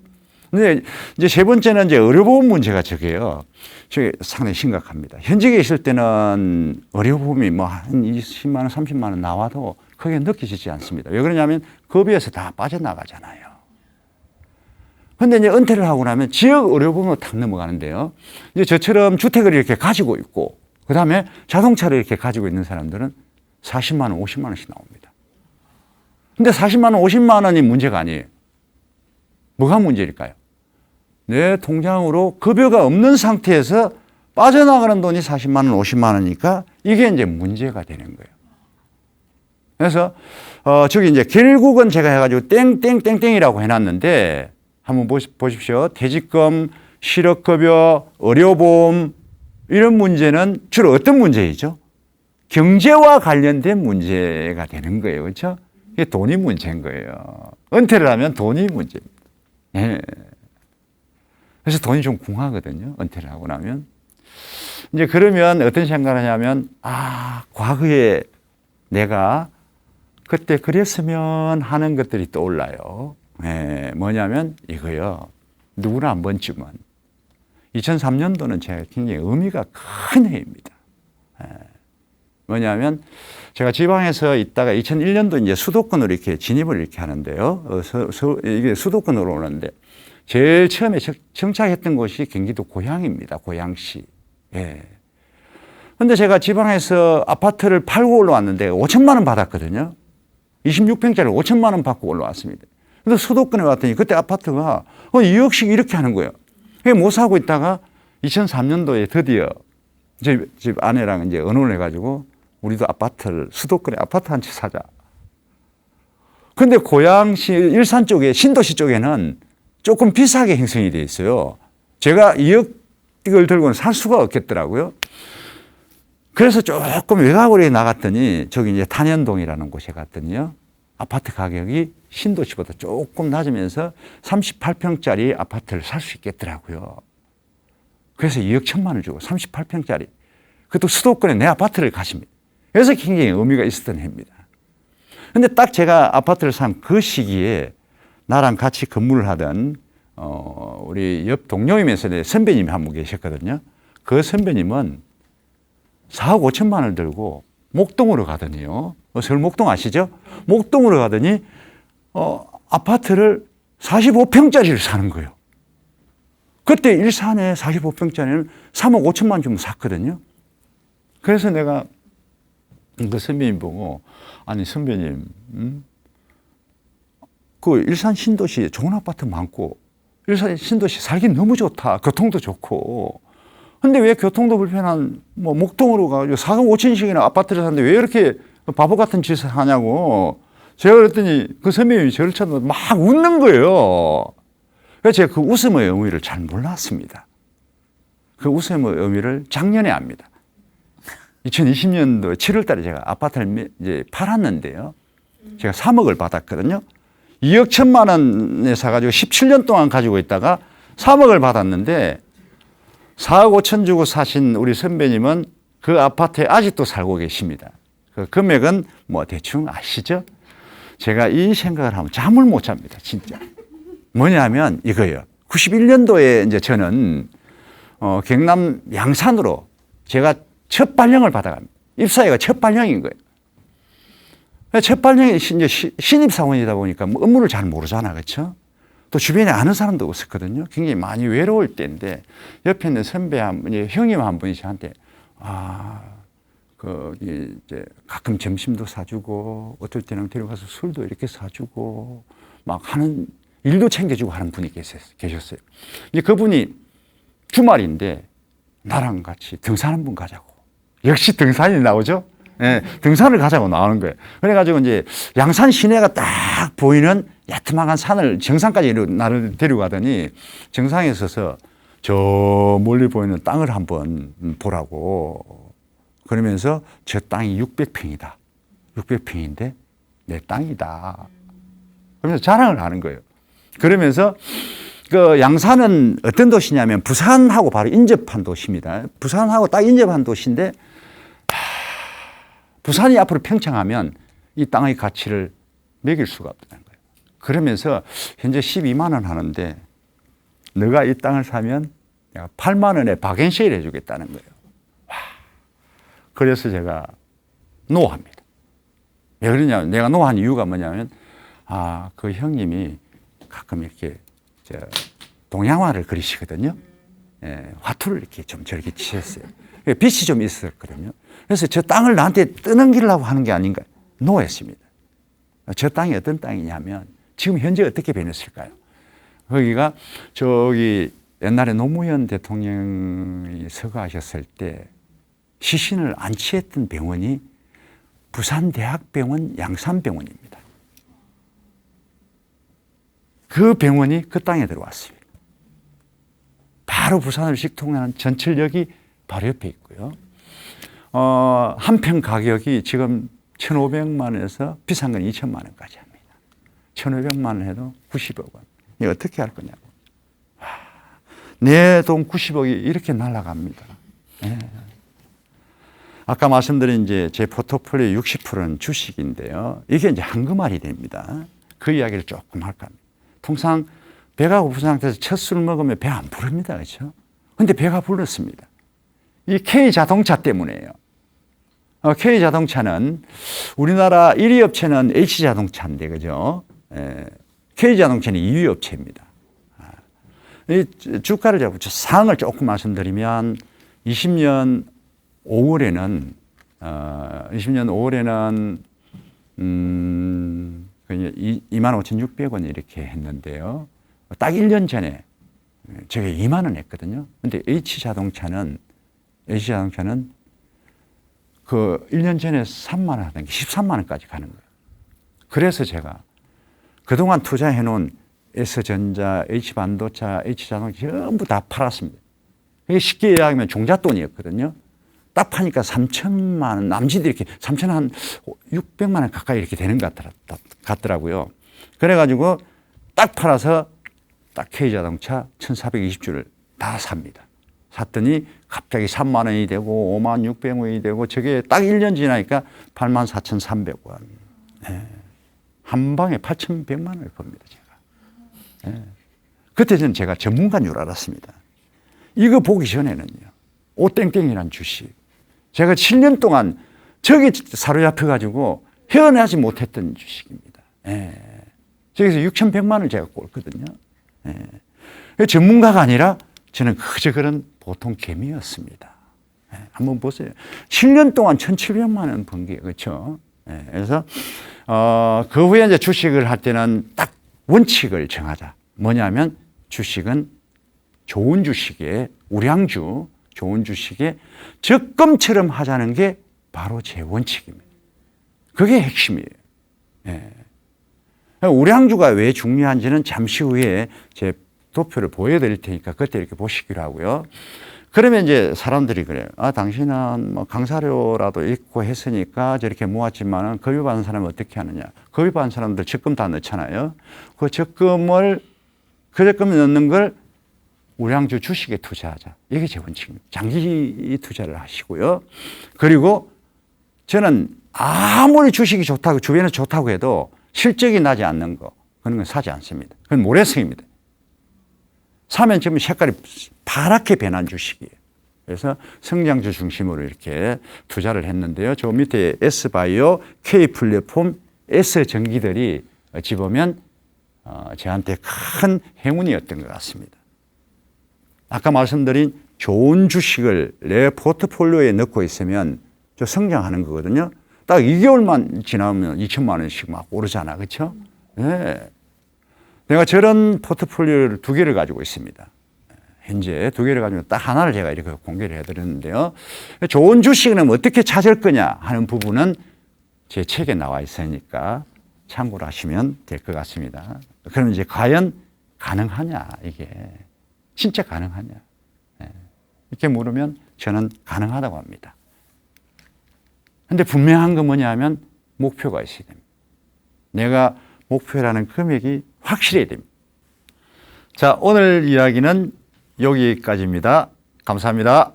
Speaker 1: 근데 이제 세 번째는 이제 의료보험 문제가 저게요. 저게 상당히 심각합니다. 현직에 있을 때는 의료보험이 뭐 한 20만 원, 30만 원 나와도 크게 느껴지지 않습니다. 왜 그러냐면 급여에서 다 빠져나가잖아요. 근데 이제 은퇴를 하고 나면 지역 의료보험으로 탁 넘어가는데요. 이제 저처럼 주택을 이렇게 가지고 있고, 그 다음에 자동차를 이렇게 가지고 있는 사람들은 40만 원, 50만 원씩 나옵니다. 근데 40만 원, 50만 원이 문제가 아니에요. 뭐가 문제일까요? 내 통장으로 급여가 없는 상태에서 빠져나가는 돈이 40만 원, 50만 원이니까 이게 이제 문제가 되는 거예요. 그래서, 저기 이제 결국은 제가 해가지고 땡땡땡땡이라고 해놨는데 한번 보십시오. 퇴직금, 실업급여, 의료보험 이런 문제는 주로 어떤 문제이죠? 경제와 관련된 문제가 되는 거예요. 그렇죠? 이게 돈이 문제인 거예요. 은퇴를 하면 돈이 문제입니다. 예. 그래서 돈이 좀 궁하거든요. 은퇴를 하고 나면. 이제 그러면 어떤 생각을 하냐면, 과거에 내가 그때 그랬으면 하는 것들이 떠올라요. 예. 뭐냐면 이거요. 누구나 한 번쯤은. 2003년도는 제가 굉장히 의미가 큰 해입니다. 예. 뭐냐면 제가 지방에서 있다가 2001년도 이제 수도권으로 이렇게 진입을 이렇게 하는데요. 이게 수도권으로 오는데 제일 처음에 정착했던 곳이 경기도 고향입니다. 고향시. 예. 근데 제가 지방에서 아파트를 팔고 올라왔는데 5천만 원 받았거든요. 26평짜리 5천만 원 받고 올라왔습니다. 근데 수도권에 왔더니 그때 아파트가 2억씩 이렇게 하는 거예요. 못 사고 있다가 2003년도에 드디어 집 아내랑 이제 의논을 해가지고 우리도 수도권에 아파트 한 채 사자. 근데 고양시, 일산 쪽에, 신도시 쪽에는 조금 비싸게 형성이 돼 있어요. 제가 2억을 들고는 살 수가 없겠더라고요. 그래서 조금 외곽으로 나갔더니 저기 이제 탄현동이라는 곳에 갔더니요. 아파트 가격이 신도시보다 조금 낮으면서 38평짜리 아파트를 살 수 있겠더라고요. 그래서 2억 1천만 원을 주고 38평짜리. 그것도 수도권에 내 아파트를 가십니다. 그래서 굉장히 의미가 있었던 해입니다. 근데 딱 제가 아파트를 산 그 시기에 나랑 같이 근무를 하던, 우리 옆 동료이면서 선배님이 한 분 계셨거든요. 그 선배님은 4억 5천만 원을 들고 목동으로 가더니요. 서울 목동 아시죠? 목동으로 가더니, 아파트를 45평짜리를 사는 거예요. 그때 일산에 45평짜리는 3억 5천만 원 주면 샀거든요. 그래서 내가 그 선배님 보고, 아니, 선배님, 그 일산 신도시에 좋은 아파트 많고, 그래서 신도시 살기 너무 좋다. 교통도 좋고. 근데 왜 교통도 불편한 뭐 목동으로 가지고 4억 5천씩이나 아파트를 사는데 왜 이렇게 바보 같은 짓을 하냐고. 제가 그랬더니 그 선배님이 저를 쳐다보고 막 웃는 거예요. 그래서 제가 그 웃음의 의미를 잘 몰랐습니다. 그 웃음의 의미를 작년에 압니다. 2020년도 7월 달에 제가 아파트를 이제 팔았는데요. 제가 3억을 받았거든요. 2억 1천만 원에 사가지고 17년 동안 가지고 있다가 3억을 받았는데 4억 5천 주고 사신 우리 선배님은 그 아파트에 아직도 살고 계십니다. 그 금액은 뭐 대충 아시죠? 제가 이 생각을 하면 잠을 못 잡니다. 진짜. 뭐냐면 이거예요. 91년도에 이제 저는 경남 양산으로 제가 첫 발령을 받아갑니다. 입사회가 첫 발령인 거예요. 첫 발령이 이제 신입사원이다 보니까 뭐 업무를 잘 모르잖아. 그렇죠? 또 주변에 아는 사람도 없었거든요. 굉장히 많이 외로울 때인데 옆에 있는 선배 한 분이, 형님 한 분이 저한테 이제 가끔 점심도 사주고 어떨 때는 데려가서 술도 이렇게 사주고 막 하는 일도 챙겨주고 하는 분이 계셨어요. 이제 그분이 주말인데 나랑 같이 등산 한번 가자고. 역시 등산이 나오죠? 예, 등산을 가자고 나오는 거예요. 그래가지고 이제 양산 시내가 딱 보이는 야트막한 산을 정상까지 나를 데려가더니 정상에 서서 저 멀리 보이는 땅을 한번 보라고. 그러면서 저 땅이 600평이다. 600평인데 내 땅이다. 그러면서 자랑을 하는 거예요. 그러면서 그 양산은 어떤 도시냐면 부산하고 바로 인접한 도시입니다. 부산하고 딱 인접한 도시인데 부산이 앞으로 평창하면 이 땅의 가치를 매길 수가 없다는 거예요. 그러면서 현재 12만 원 하는데 너가 이 땅을 사면 내가 8만 원에 박앤세일 해주겠다는 거예요. 와. 그래서 제가 노합니다. 왜 그러냐면 내가 노한 이유가 뭐냐면 그 형님이 가끔 이렇게 동양화를 그리시거든요. 예, 화투를 이렇게 좀 저렇게 치셨어요. 빛이 좀 있었거든요. 그래서 저 땅을 나한테 떠넘기려고 하는 게 아닌가 노했습니다. 저 땅이 어떤 땅이냐면 지금 현재 어떻게 변했을까요? 거기가 저기 옛날에 노무현 대통령이 서거하셨을 때 시신을 안치했던 병원이 부산대학병원 양산병원입니다. 그 병원이 그 땅에 들어왔습니다. 바로 부산을 직통하는 전철역이 바로 옆에 있고요. 한 평 가격이 지금 1,500만 원에서 비싼 건 2천만 원까지 합니다. 1,500만 원 해도 90억 원. 이거 어떻게 할 거냐고. 내 돈 90억이 이렇게 날아갑니다. 네. 아까 말씀드린 이제 제 포트폴리오 60%는 주식인데요. 이게 이제 한금알이 됩니다. 그 이야기를 조금 할까 합니다. 통상 배가 고픈 상태에서 첫 술을 먹으면 배 안 부릅니다. 그렇죠? 근데 배가 불렀습니다. 이 K자동차 때문에요. K자동차는 우리나라 1위 업체는 H자동차인데, 그죠? K자동차는 2위 업체입니다. 이 주가를 잡고 상을 조금 말씀드리면 20년 5월에는 25,600원 이렇게 했는데요. 딱 1년 전에 제가 2만 원 했거든요. 근데 H자동차는 그 1년 전에 3만 원 하던 게 13만 원까지 가는 거예요. 그래서 제가 그동안 투자해 놓은 S전자, H반도차, H자동차 전부 다 팔았습니다. 이게 쉽게 이야기하면 종잣돈이었거든요. 딱 파니까 3천만 원, 남짓 이렇게 3천 한 600만 원 가까이 이렇게 되는 것 같더라고요. 그래가지고 딱 팔아서 딱 K자동차 1,420주를 다 삽니다. 샀더니 갑자기 3만 원이 되고 5만 600원이 되고 저게 딱 1년 지나니까 8만 4,300원. 네. 한 방에 8,100만 원을 법니다, 제가. 네. 그때 저는 제가 전문가인 줄 알았습니다. 이거 보기 전에는요. 오땡땡이라는 주식. 제가 7년 동안 저기 사로잡혀가지고 헤어나지 못했던 주식입니다. 예. 저기서 6,100만 원을 제가 꼴거든요. 예. 전문가가 아니라 저는 그저 그런 보통 개미였습니다. 예. 한번 보세요. 7년 동안 1,700만 원 번 게, 그렇죠? 예. 그래서, 그 후에 이제 주식을 할 때는 딱 원칙을 정하자. 뭐냐면 주식은 좋은 주식에 우량주, 좋은 주식에 적금처럼 하자는 게 바로 제 원칙입니다. 그게 핵심이에요. 예. 우량주가 왜 중요한지는 잠시 후에 제 도표를 보여드릴 테니까 그때 이렇게 보시기로 하고요. 그러면 이제 사람들이 그래요. 아, 당신은 뭐 강사료라도 있고 했으니까 저렇게 모았지만은 급여 받는 사람은 어떻게 하느냐. 급여 받는 사람들 적금 다 넣잖아요. 그 적금을, 그 적금 넣는 걸 우량주 주식에 투자하자. 이게 제 원칙입니다. 장기 투자를 하시고요. 그리고 저는 아무리 주식이 좋다고, 주변에 좋다고 해도 실적이 나지 않는 거, 그런 건 사지 않습니다. 그건 모래성입니다. 사면 지금 색깔이 파랗게 변한 주식이에요. 그래서 성장주 중심으로 이렇게 투자를 했는데요. 저 밑에 S바이오, K플랫폼, S전기들이 어찌 보면 저한테 큰 행운이었던 것 같습니다. 아까 말씀드린 좋은 주식을 내 포트폴리오에 넣고 있으면 저 성장하는 거거든요. 딱 2개월만 지나면 2천만 원씩 막 오르잖아. 그렇죠? 네. 내가 저런 포트폴리오를 2개를 가지고 있습니다. 현재 2개를 가지고 딱 하나를 제가 이렇게 공개를 해드렸는데요. 좋은 주식은 어떻게 찾을 거냐 하는 부분은 제 책에 나와 있으니까 참고를 하시면 될 것 같습니다. 그럼 이제 과연 가능하냐, 이게. 진짜 가능하냐. 이렇게 물으면 저는 가능하다고 합니다. 근데 분명한 건 뭐냐 하면 목표가 있어야 됩니다. 내가 목표라는 금액이 확실해야 됩니다. 자, 오늘 이야기는 여기까지입니다. 감사합니다.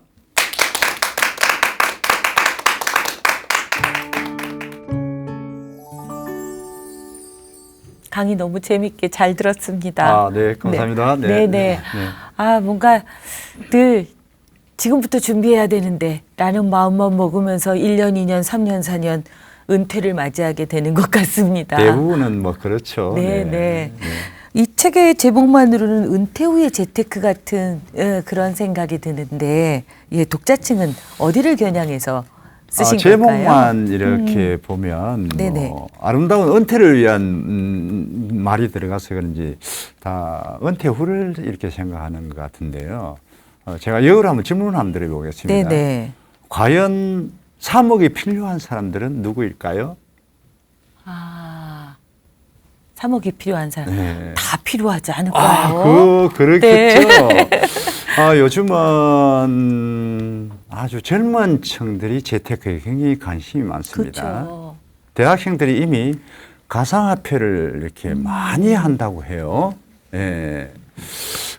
Speaker 2: 강의 너무 재밌게 잘 들었습니다.
Speaker 1: 아, 네, 감사합니다.
Speaker 2: 네, 네. 아, 뭔가 늘 지금부터 준비해야 되는데 라는 마음만 먹으면서 1년, 2년, 3년, 4년 은퇴를 맞이하게 되는 것 같습니다.
Speaker 1: 대부분은 뭐 그렇죠.
Speaker 2: 네, 네. 이 책의 제목만으로는 은퇴 후의 재테크 같은 그런 생각이 드는데, 예, 독자층은 어디를 겨냥해서 쓰신 걸까요?
Speaker 1: 제목만 이렇게 보면 뭐 아름다운 은퇴를 위한 말이 들어가서 그런지 다 은퇴 후를 이렇게 생각하는 것 같은데요. 제가 역으로 한번 질문을 한번 드려보겠습니다.
Speaker 2: 네네.
Speaker 1: 과연 3억이 필요한 사람들은 누구일까요?
Speaker 2: 아, 3억이 필요한 사람
Speaker 1: 네.
Speaker 2: 다 필요하지 않을까요?
Speaker 1: 그렇겠죠. 요즘은 아주 젊은 층들이 재테크에 굉장히 관심이 많습니다.
Speaker 2: 그렇죠.
Speaker 1: 대학생들이 이미 가상화폐를 이렇게 많이 한다고 해요. 예.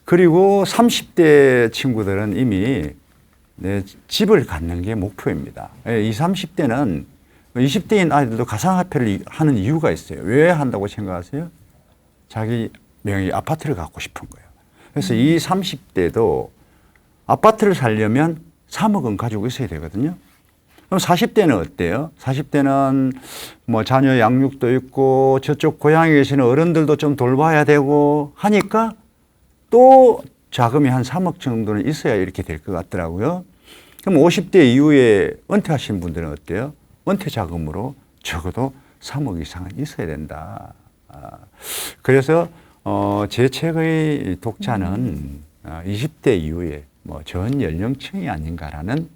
Speaker 1: 그리고 30대 친구들은 이미 내 집을 갖는 게 목표입니다. 예, 20, 30대는 20대인 아이들도 가상화폐를 하는 이유가 있어요. 왜 한다고 생각하세요? 자기 명의 아파트를 갖고 싶은 거예요. 그래서 이 30대도 아파트를 살려면 3억은 가지고 있어야 되거든요. 그럼 40대는 어때요? 40대는 뭐 자녀 양육도 있고 저쪽 고향에 계시는 어른들도 좀 돌봐야 되고 하니까 또 자금이 한 3억 정도는 있어야 이렇게 될 것 같더라고요. 그럼 50대 이후에 은퇴하신 분들은 어때요? 은퇴 자금으로 적어도 3억 이상은 있어야 된다. 그래서 제 책의 독자는 20대 이후에 뭐 전 연령층이 아닌가라는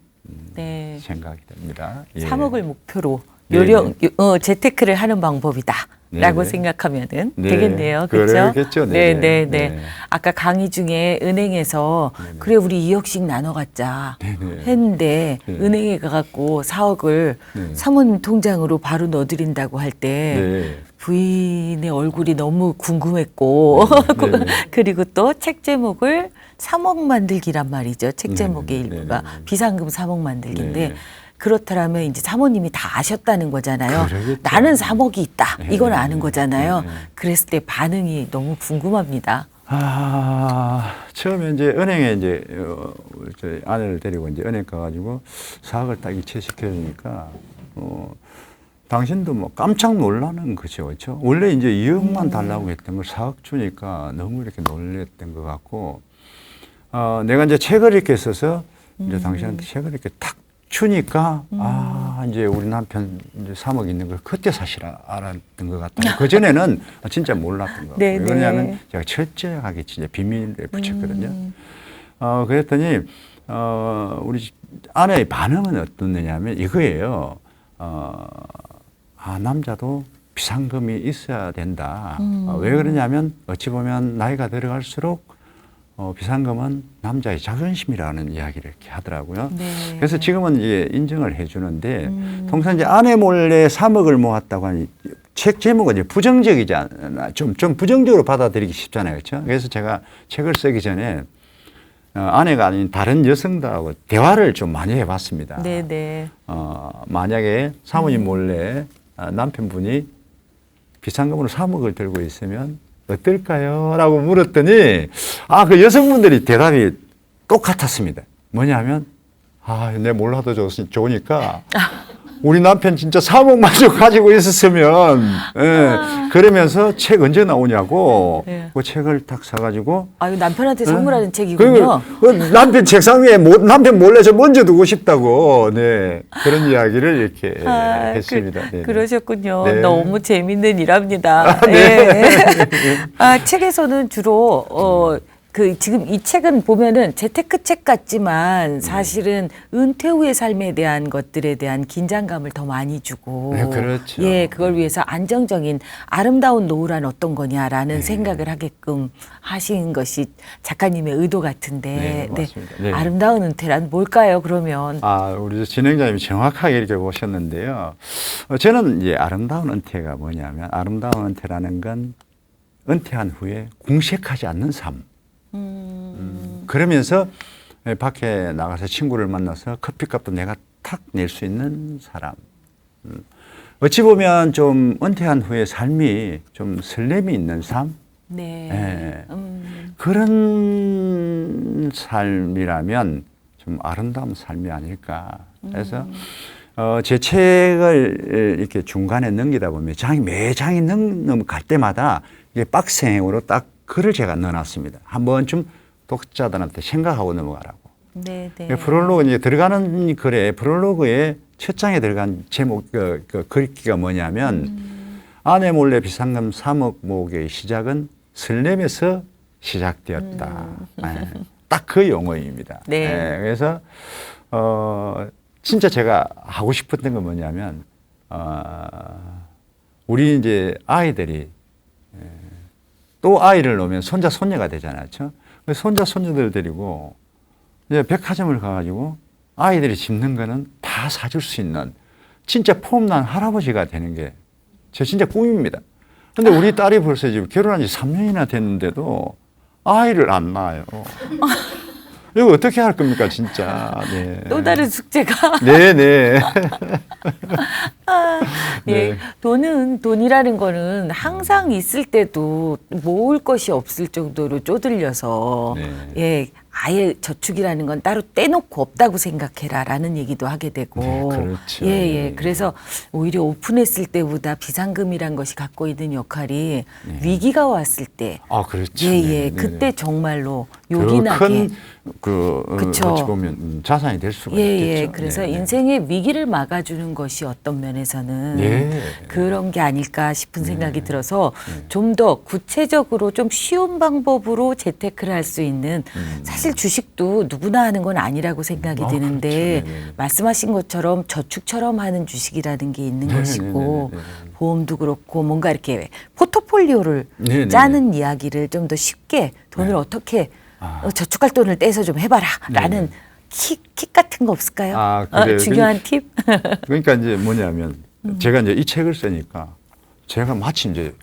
Speaker 2: 네.
Speaker 1: 생각이 듭니다. 예.
Speaker 2: 3억을 목표로
Speaker 1: 네.
Speaker 2: 재테크를 하는 방법이다. 라고
Speaker 1: 네.
Speaker 2: 생각하면
Speaker 1: 네.
Speaker 2: 되겠네요. 그렇죠?
Speaker 1: 그러겠죠. 네.
Speaker 2: 네.
Speaker 1: 네.
Speaker 2: 아까 강의 중에 은행에서 그래 우리 2억씩 나눠 갖자 했는데
Speaker 1: 네.
Speaker 2: 은행에 가갖고 4억을
Speaker 1: 네.
Speaker 2: 사모님 통장으로 바로 넣어드린다고 할 때
Speaker 1: 네.
Speaker 2: 부인의 얼굴이 너무 궁금했고
Speaker 1: 네.
Speaker 2: 그리고 또 책 제목을 3억 만들기란 말이죠. 책 제목의 일부가 비상금 3억 만들기인데
Speaker 1: 네.
Speaker 2: 그렇다면 이제 사모님이 다 아셨다는 거잖아요.
Speaker 1: 그러겠죠.
Speaker 2: 나는 3억이 있다.
Speaker 1: 네.
Speaker 2: 이건 아는 거잖아요.
Speaker 1: 네.
Speaker 2: 그랬을 때 반응이 너무 궁금합니다.
Speaker 1: 처음에 이제 은행에 이제 저희 아내를 데리고 이제 은행 가가지고 4억을 딱 이체시켜주니까 당신도 뭐 깜짝 놀라는 거죠, 그렇죠? 원래 이제 2억만 달라고 했던 걸 4억 주니까 너무 이렇게 놀랬던 것 같고, 내가 이제 책을 이렇게 써서 이제 당신한테 책을 이렇게 탁 주니까 이제 우리 남편 이제 3억 있는 걸 그때 사실 알았던 것 같아요. 그 전에는 진짜 몰랐던 거.
Speaker 2: 네,
Speaker 1: 왜냐하면 제가 철저하게 진짜 비밀에 붙였거든요. 그랬더니 우리 아내의 반응은 어떻느냐면 이거예요. 남자도 비상금이 있어야 된다. 왜 그러냐면 어찌 보면 나이가 들어갈수록 비상금은 남자의 자존심이라는 이야기를 이렇게 하더라고요.
Speaker 2: 네.
Speaker 1: 그래서 지금은 이제 인정을 해주는데 통상 이제 아내 몰래 3억을 모았다고 하니 책 제목은 이제 부정적이지 않나 좀 부정적으로 받아들이기 쉽잖아요, 그렇죠? 그래서 제가 책을 쓰기 전에 아내가 아닌 다른 여성들하고 대화를 좀 많이 해봤습니다.
Speaker 2: 네네.
Speaker 1: 만약에 사모님 몰래 남편분이 비상금으로 3억을 들고 있으면 어떨까요? 라고 물었더니 그 여성분들이 대답이 똑같았습니다. 뭐냐면 내 몰라도 좋으니까 우리 남편 진짜 3억만 좀 가지고 있었으면 그러면서 책 언제 나오냐고
Speaker 2: 네.
Speaker 1: 그 책을 딱 사가지고
Speaker 2: 이거 남편한테 선물하는 책이군요.
Speaker 1: 그 남편 책상 위에 남편 몰래 좀 얹어두고 싶다고 그런 이야기를 이렇게 했습니다.
Speaker 2: 그러셨군요.
Speaker 1: 네.
Speaker 2: 너무 재밌는 일합니다.
Speaker 1: 네.
Speaker 2: 책에서는 주로 지금 이 책은 보면은 재테크 책 같지만 사실은 은퇴 후의 삶에 대한 것들에 대한 긴장감을 더 많이 주고.
Speaker 1: 네, 그렇죠.
Speaker 2: 예, 그걸 위해서 안정적인 아름다운 노후란 어떤 거냐라는 생각을 하게끔 하신 것이 작가님의 의도 같은데.
Speaker 1: 네, 맞습니다. 네.
Speaker 2: 아름다운 은퇴란 뭘까요, 그러면?
Speaker 1: 우리 진행자님이 정확하게 이렇게 보셨는데요. 저는 이제 아름다운 은퇴가 뭐냐면 아름다운 은퇴라는 건 은퇴한 후에 궁색하지 않는 삶. 그러면서 밖에 나가서 친구를 만나서 커피값도 내가 탁 낼 수 있는 사람. 어찌 보면 좀 은퇴한 후에 삶이 좀 설렘이 있는 삶.
Speaker 2: 네.
Speaker 1: 그런 삶이라면 좀 아름다운 삶이 아닐까. 그래서 제 책을 이렇게 중간에 넘기다 보면 매 장이 넘어갈 때마다 이게 박스행으로 딱 글을 제가 넣어놨습니다. 한 번쯤 독자들한테 생각하고 넘어가라고.
Speaker 2: 네.
Speaker 1: 프롤로그 이제 들어가는 글에 프롤로그에 첫 장에 들어간 제목 그 글귀가 뭐냐면 아내 몰래 비상금 3억 모으기의 시작은 설렘에서 시작되었다. 딱 그 용어입니다.
Speaker 2: 네.
Speaker 1: 그래서 진짜 제가 하고 싶었던 건 뭐냐면 우리 이제 아이들이 또 아이를 놓으면 손자 손녀가 되잖아요. 손자 손녀들 데리고 이제 백화점을 가가지고 아이들이 집는 거는 다 사줄 수 있는 진짜 폼난 할아버지가 되는 게 제 진짜 꿈입니다. 근데 우리 딸이 벌써 지금 결혼한 지 3년이나 됐는데도 아이를 안 낳아요. 이거 어떻게 할 겁니까, 진짜. 네.
Speaker 2: 또 다른 숙제가.
Speaker 1: 네.
Speaker 2: 예, 돈이라는 거는 항상 있을 때도 모을 것이 없을 정도로 쪼들려서 예, 아예 저축이라는 건 따로 떼놓고 없다고 생각해라라는 얘기도 하게 되고
Speaker 1: 그렇죠.
Speaker 2: 예. 그래서 오히려 오픈했을 때보다 비상금이란 것이 갖고 있는 역할이 위기가 왔을 때
Speaker 1: 그렇죠.
Speaker 2: 그때 정말로 요긴하게
Speaker 1: 어찌 보면 자산이 될 수가 있겠죠.
Speaker 2: 그래서 인생의 위기를 막아주는 것이 어떤 면에서는 그런 게 아닐까 싶은 생각이 들어서 좀 더 구체적으로 좀 쉬운 방법으로 재테크를 할 수 있는 사실 주식도 누구나 하는 건 아니라고 생각이 드는데
Speaker 1: 그렇죠.
Speaker 2: 말씀하신 것처럼 저축처럼 하는 주식이라는 게 있는 것이고 보험도 그렇고 뭔가 이렇게 포트폴리오를 짜는 이야기를 좀 더 쉽게 돈을 어떻게 저축할 돈을 떼서 좀 해봐라 라는 킥 같은 거 없을까요?
Speaker 1: 그래요.
Speaker 2: 중요한 팁?
Speaker 1: 그러니까 이제 뭐냐면 제가 이제 이 책을 쓰니까 제가 마치 이제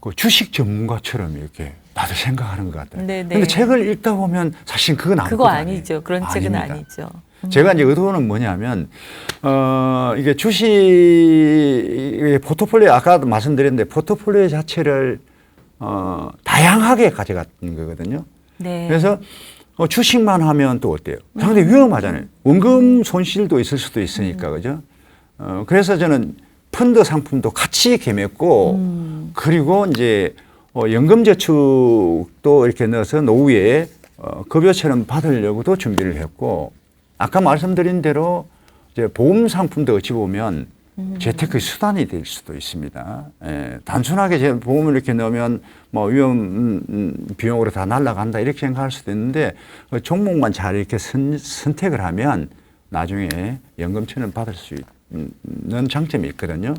Speaker 1: 그 주식 전문가처럼 이렇게 나도 생각하는 것 같아요. 근데 책을 읽다 보면 사실 그건 아무것도
Speaker 2: 그거 아니죠. 그런 책은
Speaker 1: 아닙니다.
Speaker 2: 아니죠.
Speaker 1: 제가 이제 의도는 뭐냐면 이게 주식 포트폴리오 아까도 말씀드렸는데 포트폴리오 자체를 다양하게 가져갔는 거거든요. 그래서 주식만 하면 또 어때요? 상당히 위험하잖아요. 원금 손실도 있을 수도 있으니까 그죠? 그래서 저는 펀드 상품도 같이 개매했고 그리고 이제 연금저축도 이렇게 넣어서 노후에 급여처럼 받으려고도 준비를 했고 아까 말씀드린 대로 이제 보험 상품도 어찌 보면 재테크의 수단이 될 수도 있습니다. 예, 단순하게 제 보험을 이렇게 넣으면 뭐 위험 비용으로 다 날아간다 이렇게 생각할 수도 있는데 종목만 잘 이렇게 선택을 하면 나중에 연금처럼 받을 수 있는 장점이 있거든요.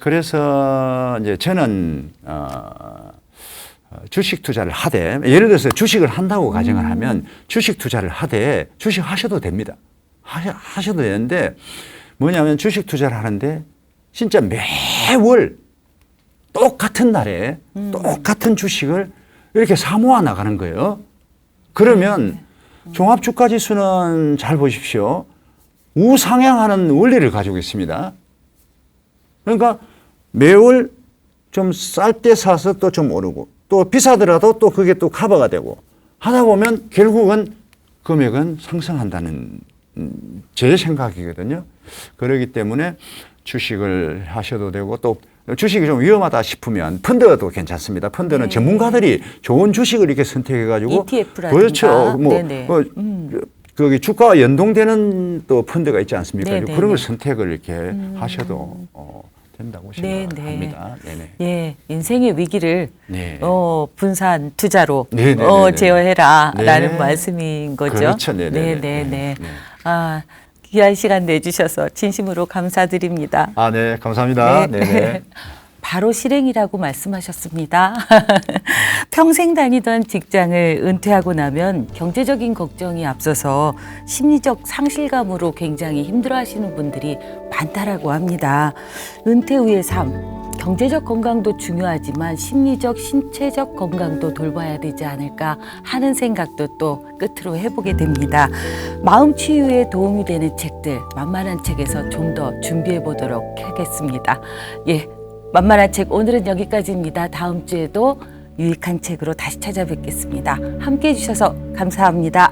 Speaker 1: 그래서 이제 저는 주식 투자를 하되 예를 들어서 주식을 한다고 가정을 하면 주식 투자를 하되 주식 하셔도 됩니다. 하셔도 되는데 뭐냐면 주식 투자를 하는데 진짜 매월 똑같은 날에 똑같은 주식을 이렇게 사모아 나가는 거예요. 그러면 종합주가지수는 잘 보십시오. 우상향하는 원리를 가지고 있습니다. 그러니까 매월 좀 쌀 때 사서 또 좀 오르고 또 비싸더라도 또 그게 또 커버가 되고 하다 보면 결국은 금액은 상승한다는 제 생각이거든요. 그렇기 때문에 주식을 하셔도 되고 또 주식이 좀 위험하다 싶으면 펀드도 괜찮습니다. 펀드는 전문가들이 좋은 주식을 이렇게 선택해가지고
Speaker 2: ETF라든가.
Speaker 1: 그렇죠.
Speaker 2: 네네.
Speaker 1: 거기 주가와 연동되는 또 펀드가 있지 않습니까?
Speaker 2: 네네네.
Speaker 1: 그런 걸 선택을 이렇게 하셔도 된다고 생각합니다. 네네.
Speaker 2: 예, 인생의 위기를
Speaker 1: 네.
Speaker 2: 분산 투자로
Speaker 1: 네네네네.
Speaker 2: 제어해라라는
Speaker 1: 네.
Speaker 2: 말씀인 거죠.
Speaker 1: 그렇죠. 네네네.
Speaker 2: 네네네. 아, 귀한 시간 내주셔서 진심으로 감사드립니다.
Speaker 1: 네, 감사합니다.
Speaker 2: 네.
Speaker 1: 네네.
Speaker 2: 바로 실행이라고 말씀하셨습니다. 평생 다니던 직장을 은퇴하고 나면 경제적인 걱정이 앞서서 심리적 상실감으로 굉장히 힘들어하시는 분들이 많다라고 합니다. 은퇴 후의 삶, 경제적 건강도 중요하지만 심리적, 신체적 건강도 돌봐야 되지 않을까 하는 생각도 또 끝으로 해보게 됩니다. 마음 치유에 도움이 되는 책들, 만만한 책에서 좀 더 준비해 보도록 하겠습니다. 예. 만만한 책 오늘은 여기까지입니다. 다음 주에도 유익한 책으로 다시 찾아뵙겠습니다. 함께해 주셔서 감사합니다.